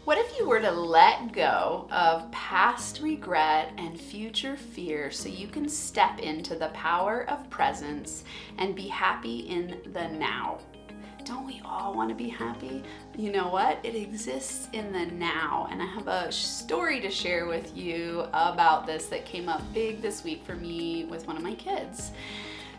What if you were to let go of past regret and future fear so you can step into the power of presence and be happy in the now? Don't we all want to be happy? You know what? It exists in the now. And I have a story to share with you about this that came up big this week for me with one of my kids.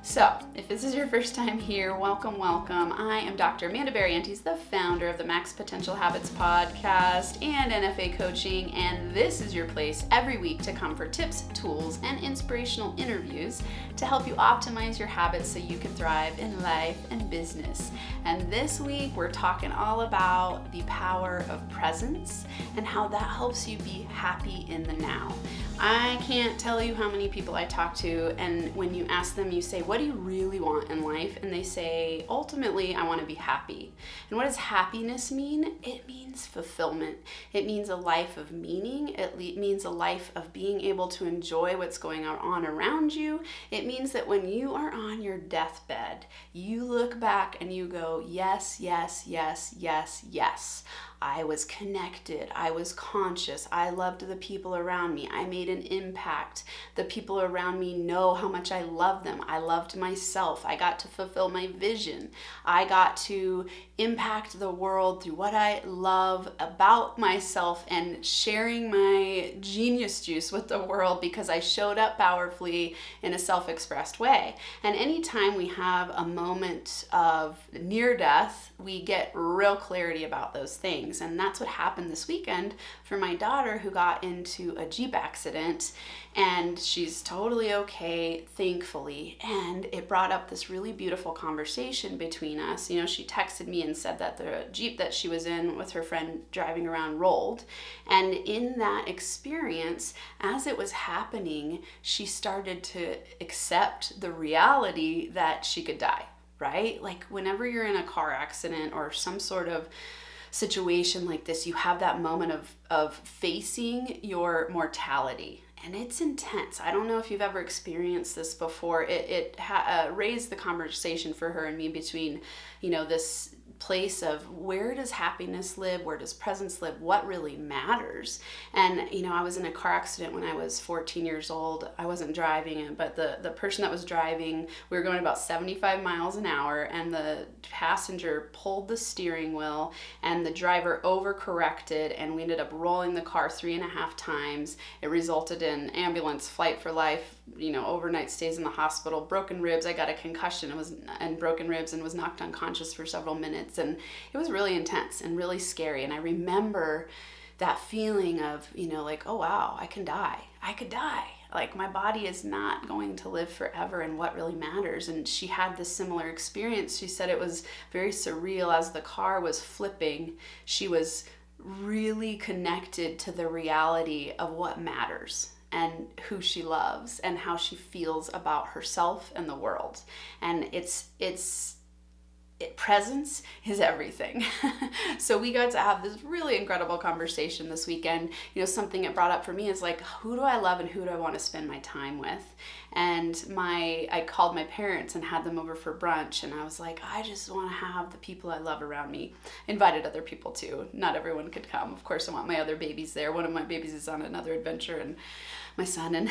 So, if this is your first time here, welcome, welcome. I am Dr. Amanda Barrientos, the founder of the Max Potential Habits podcast and NFA coaching, and this is your place every week to come for tips, tools, and inspirational interviews to help you optimize your habits so you can thrive in life and business. And this week, we're talking all about the power of presence and how that helps you be happy in the now. I can't tell you how many people I talk to, and when you ask them, you say, what do you really want in life? And they say, ultimately, I want to be happy. And what does happiness mean? It means fulfillment. It means a life of meaning. It means a life of being able to enjoy what's going on around you. It means that when you are on your deathbed, you look back and you go, yes, yes, yes, yes, yes. I was connected, I was conscious, I loved the people around me, I made an impact. The people around me know how much I love them. I loved myself. I got to fulfill my vision. I got to impact the world through what I love about myself and sharing my genius juice with the world because I showed up powerfully in a self-expressed way. And anytime we have a moment of near death, we get real clarity about those things. And that's what happened this weekend for my daughter, who got into a Jeep accident, and she's totally okay, thankfully. And it brought up this really beautiful conversation between us. You know, she texted me and said that the Jeep that she was in with her friend driving around rolled. And in that experience, as it was happening, she started to accept the reality that she could die, right? Like whenever you're in a car accident or some sort of situation like this, you have that moment of facing your mortality. And it's intense. I don't know if you've ever experienced this before. It raised the conversation for her and me between, this place of where does happiness live? Where does presence live? What really matters? And, I was in a car accident when I was 14 years old. I wasn't driving it, but the person that was driving, we were going about 75 miles an hour, and the passenger pulled the steering wheel and the driver overcorrected, and we ended up rolling the car 3.5 times. It resulted in ambulance, flight for life, overnight stays in the hospital, broken ribs. I got a concussion and broken ribs and was knocked unconscious for several minutes. And it was really intense and really scary. And I remember that feeling of, oh wow, I can die. I could die. Like my body is not going to live forever, and what really matters. And she had this similar experience. She said it was very surreal. As the car was flipping, she was really connected to the reality of what matters and who she loves and how she feels about herself and the world. And presence is everything. So we got to have this really incredible conversation this weekend. Something it brought up for me is like, who do I love and who do I want to spend my time with? And I called my parents and had them over for brunch, and I was like, I just want to have the people I love around me. Invited other people too. Not everyone could come. Of course, I want my other babies there. One of my babies is on another adventure, and my son and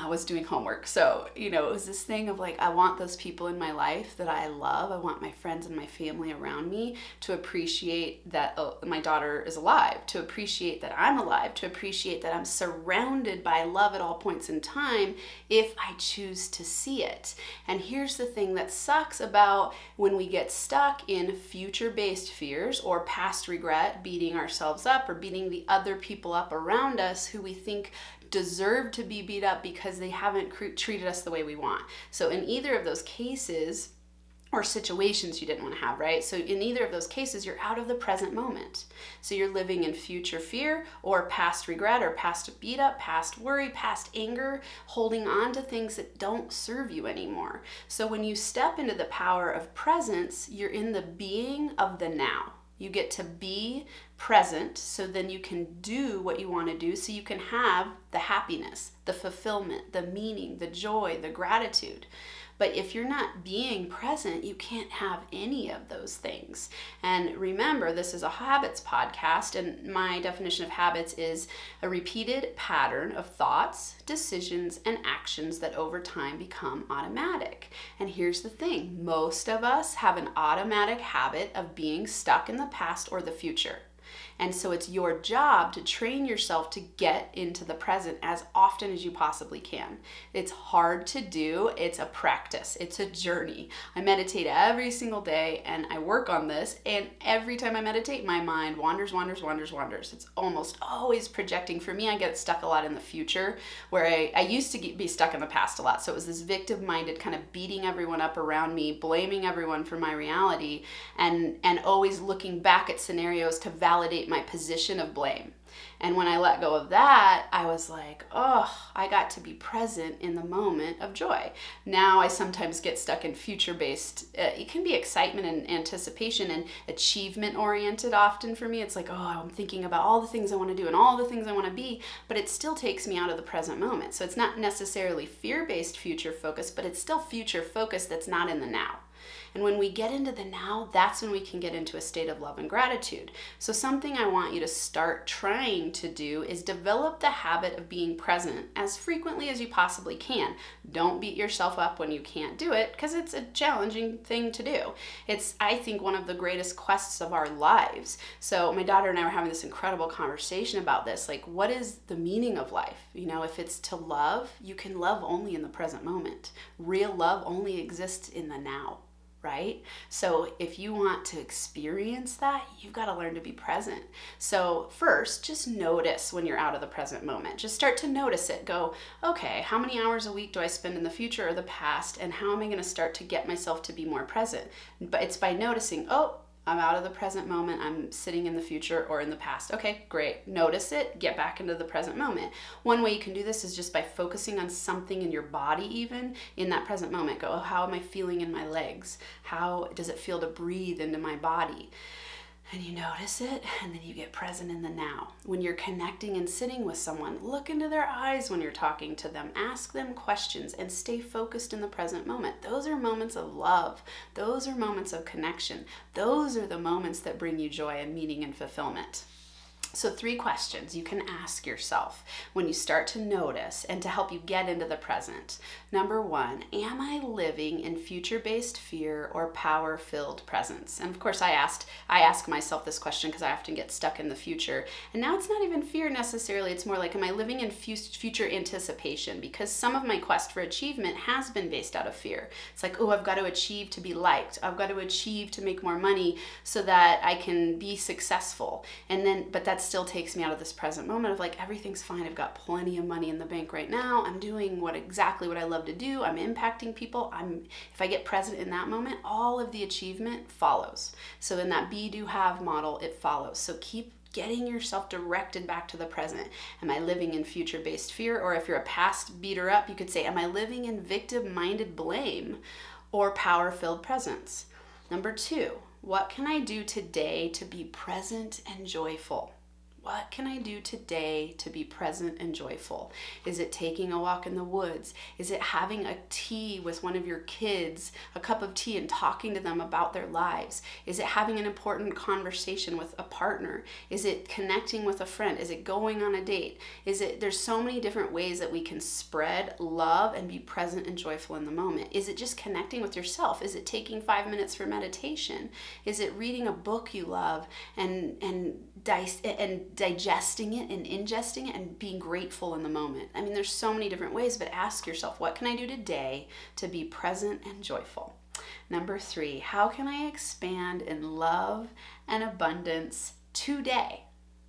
was doing homework. So, it was this thing of like, I want those people in my life that I love. I want my friends and my family around me to appreciate that my daughter is alive, to appreciate that I'm alive, to appreciate that I'm surrounded by love at all points in time if I choose to see it. And here's the thing that sucks about when we get stuck in future-based fears or past regret, beating ourselves up or beating the other people up around us who we think deserve to be beat up because they haven't treated us the way we want. So in either of those cases, or situations you didn't want to have, right? So in either of those cases, you're out of the present moment. So you're living in future fear or past regret or past beat up, past worry, past anger, holding on to things that don't serve you anymore. So when you step into the power of presence, you're in the being of the now. You get to be present, so then you can do what you want to do, so you can have the happiness, the fulfillment, the meaning, the joy, the gratitude. But if you're not being present, you can't have any of those things. And remember, this is a habits podcast, and my definition of habits is a repeated pattern of thoughts, decisions, and actions that over time become automatic. And here's the thing, most of us have an automatic habit of being stuck in the past or the future. And so it's your job to train yourself to get into the present as often as you possibly can. It's hard to do. It's a practice. It's a journey. I meditate every single day and I work on this. And every time I meditate, my mind wanders. It's almost always projecting. For me, I get stuck a lot in the future, where I used to be stuck in the past a lot. So it was this victim-minded kind of beating everyone up around me, blaming everyone for my reality, and always looking back at scenarios to validate my position of blame. And when I let go of that, I was like, oh, I got to be present in the moment of joy. Now I sometimes get stuck in future-based, it can be excitement and anticipation and achievement-oriented often for me. It's like, oh, I'm thinking about all the things I want to do and all the things I want to be, but it still takes me out of the present moment. So it's not necessarily fear-based future focus, but it's still future focus that's not in the now. And when we get into the now, that's when we can get into a state of love and gratitude. So something I want you to start trying to do is develop the habit of being present as frequently as you possibly can. Don't beat yourself up when you can't do it, because it's a challenging thing to do. It's, I think, one of the greatest quests of our lives. So my daughter and I were having this incredible conversation about this. Like, what is the meaning of life? You know, if it's to love, you can love only in the present moment. Real love only exists in the now. Right? So if you want to experience that, you've got to learn to be present. So first, just notice when you're out of the present moment. Just start to notice it. Go, okay, how many hours a week do I spend in the future or the past? And how am I going to start to get myself to be more present? But it's by noticing, oh, I'm out of the present moment. I'm sitting in the future or in the past. Okay, great. Notice it. Get back into the present moment. One way you can do this is just by focusing on something in your body, even in that present moment. Go, oh, how am I feeling in my legs? How does it feel to breathe into my body? And you notice it, and then you get present in the now. When you're connecting and sitting with someone, look into their eyes when you're talking to them. Ask them questions and stay focused in the present moment. Those are moments of love. Those are moments of connection. Those are the moments that bring you joy and meaning and fulfillment. So 3 questions you can ask yourself when you start to notice and to help you get into the present. Number 1, am I living in future-based fear or power-filled presence? And of course I ask myself this question because I often get stuck in the future. And now it's not even fear necessarily, it's more like, am I living in future anticipation? Because some of my quest for achievement has been based out of fear. It's like, oh, I've got to achieve to be liked. I've got to achieve to make more money so that I can be successful. But that still takes me out of this present moment of like, everything's fine. I've got plenty of money in the bank right now. I'm doing exactly what I love to do. I'm impacting people. If I get present in that moment, all of the achievement follows. So in that be, do, have model, it follows. So keep getting yourself directed back to the present. Am I living in future-based fear? Or if you're a past beater up, you could say, am I living in victim-minded blame or power-filled presence? Number 2, what can I do today to be present and joyful? What can I do today to be present and joyful? Is it taking a walk in the woods? Is it having a tea with one of your kids, a cup of tea, and talking to them about their lives? Is it having an important conversation with a partner? Is it connecting with a friend? Is it going on a date? There's so many different ways that we can spread love and be present and joyful in the moment. Is it just connecting with yourself? Is it taking 5 minutes for meditation? Is it reading a book you love and digesting it and ingesting it and being grateful in the moment? I mean, there's so many different ways, but ask yourself, what can I do today to be present and joyful? Number 3, how can I expand in love and abundance today?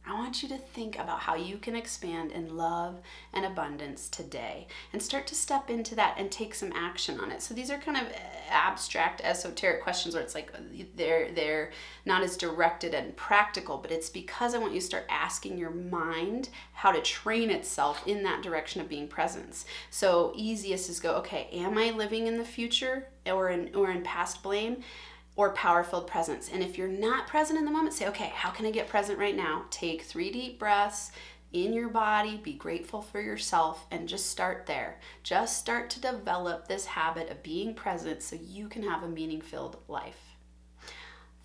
I want you to think about how you can expand in love and abundance today and start to step into that and take some action on it. So these are kind of abstract, esoteric questions where it's like they're not as directed and practical, but it's because I want you to start asking your mind how to train itself in that direction of being present. So easiest is go, okay, am I living in the future or in past blame or power-filled presence? And if you're not present in the moment, say, okay, how can I get present right now? Take 3 deep breaths, in your body, be grateful for yourself, and just start there. Just start to develop this habit of being present so you can have a meaning-filled life.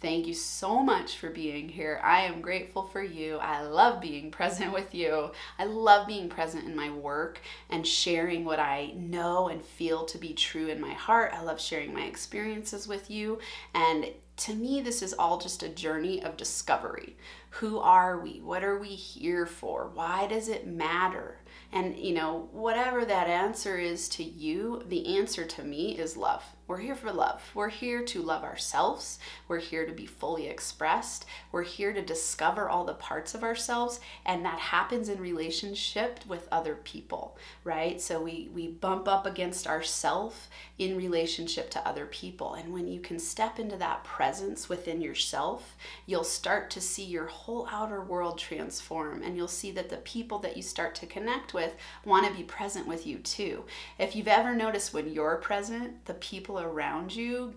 Thank you so much for being here. I am grateful for you. I love being present with you. I love being present in my work and sharing what I know and feel to be true in my heart. I love sharing my experiences with you. And to me, this is all just a journey of discovery. Who are we? What are we here for? Why does it matter? And whatever that answer is to you, the answer to me is love. We're here for love. We're here to love ourselves. We're here to be fully expressed. We're here to discover all the parts of ourselves, and that happens in relationship with other people, right? So we bump up against ourself in relationship to other people. And when you can step into that presence within yourself, you'll start to see your whole outer world transform, and you'll see that the people that you start to connect with want to be present with you too. If you've ever noticed, when you're present, the people around you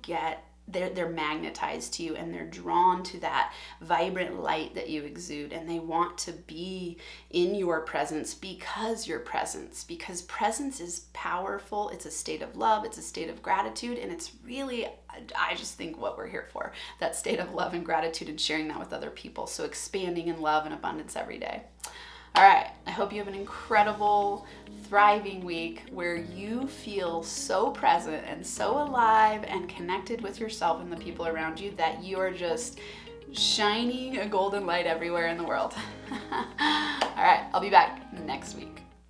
they're magnetized to you, and they're drawn to that vibrant light that you exude, and they want to be in your presence because presence is powerful. It's a state of love, it's a state of gratitude, and it's really, I just think, what we're here for, that state of love and gratitude, and sharing that with other people. So expanding in love and abundance every day. All right, I hope you have an incredible, thriving week where you feel so present and so alive and connected with yourself and the people around you that you are just shining a golden light everywhere in the world. All right, I'll be back next week.